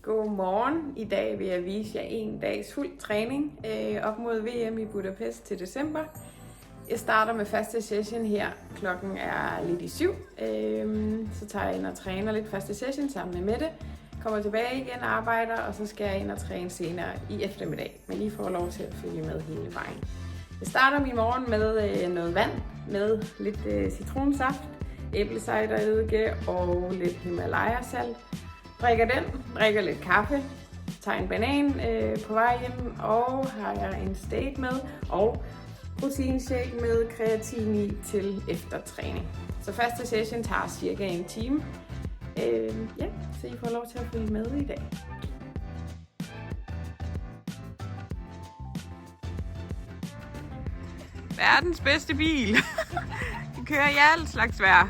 Godmorgen. I dag vil jeg vise jer en dags fuld træning op mod VM i Budapest til december. Jeg starter med første session her. Klokken er lidt i 7. Så tager jeg ind og træner lidt første session sammen med Mette. Kommer tilbage igen og arbejder, og så skal jeg ind og træne senere i eftermiddag. Men I får lov til at følge med hele vejen. Jeg starter min morgen med noget vand med lidt citronsaft, æblecideredike og lidt Himalaya-salt. Drikker lidt kaffe, tager en banan på vej hjem, og har jeg en steak med og proteinshake med kreatin i til eftertræning. Så første session tager cirka en time. Så I får lov til at følge med i dag. Verdens bedste bil. Den kører i alt slags vejr.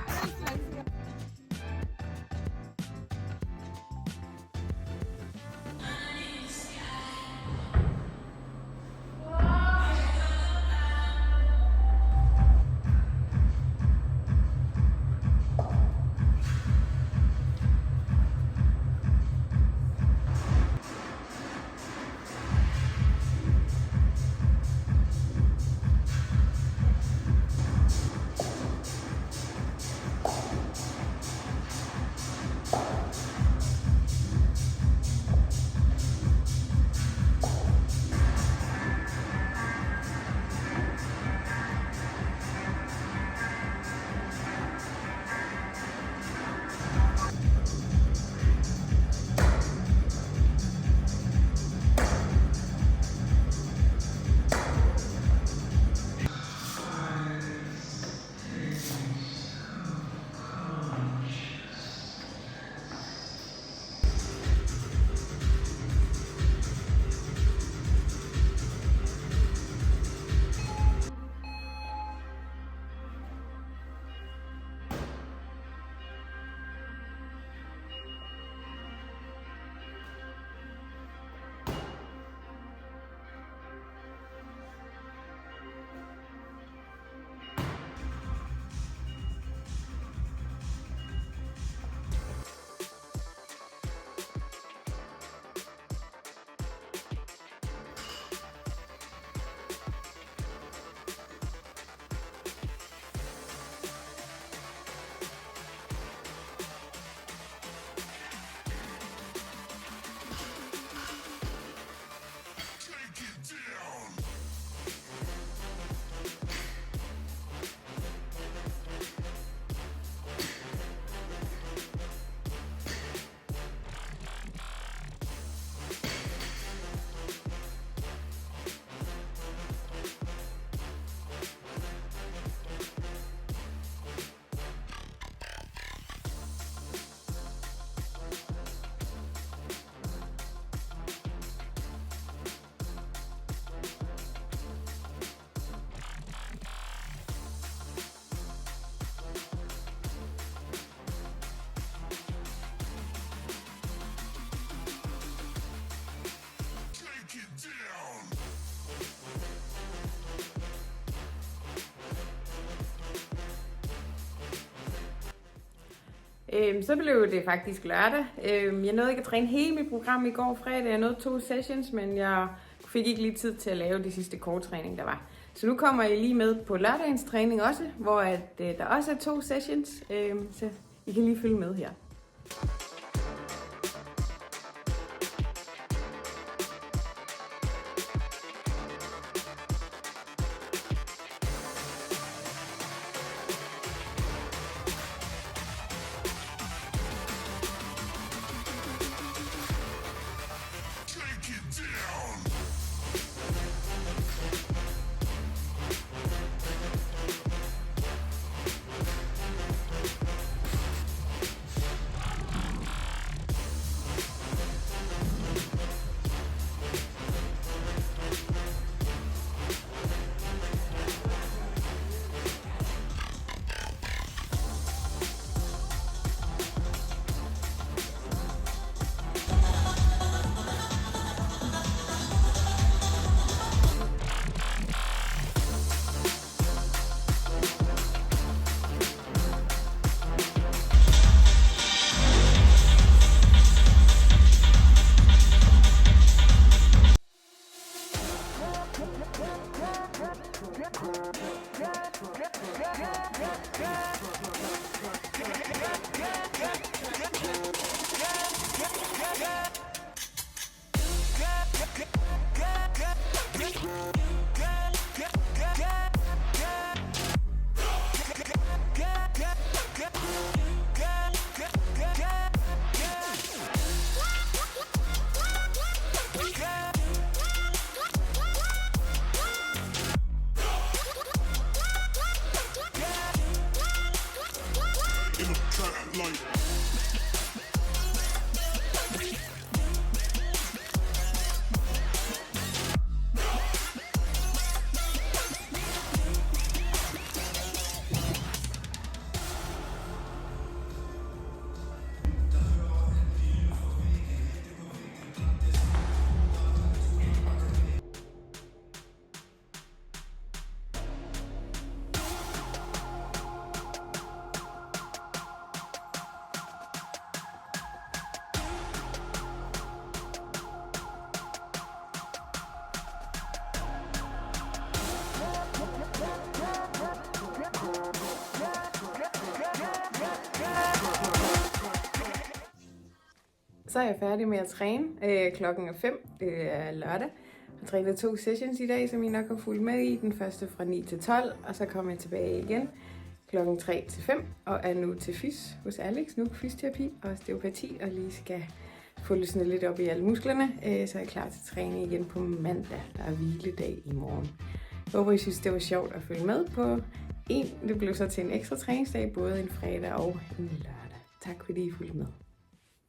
Så blev det faktisk lørdag. Jeg nåede ikke at træne hele mit program i går fredag. Jeg nåede 2 sessions, men jeg fik ikke lige tid til at lave de sidste core-træning, der var. Så nu kommer jeg lige med på lørdagens træning også, hvor der også er 2 sessions. Så I kan lige følge med her. Så er jeg færdig med at træne. Klokken er 5. Det er lørdag. Jeg har trænet 2 sessions i dag, som I nok har fulgt med i. Den første fra 9 til 12, og så kommer jeg tilbage igen klokken 3 til 5, og er nu til fys hos Alex. Nu fysioterapi og osteopati, og lige skal få løsnet lidt op i alle musklerne, så er jeg klar til træning igen på mandag. Der er hviledag i morgen. Jeg håber, I synes, det var sjovt at følge med på det blev så til en ekstra træningsdag, både en fredag og en lørdag. Tak fordi I fulgte med.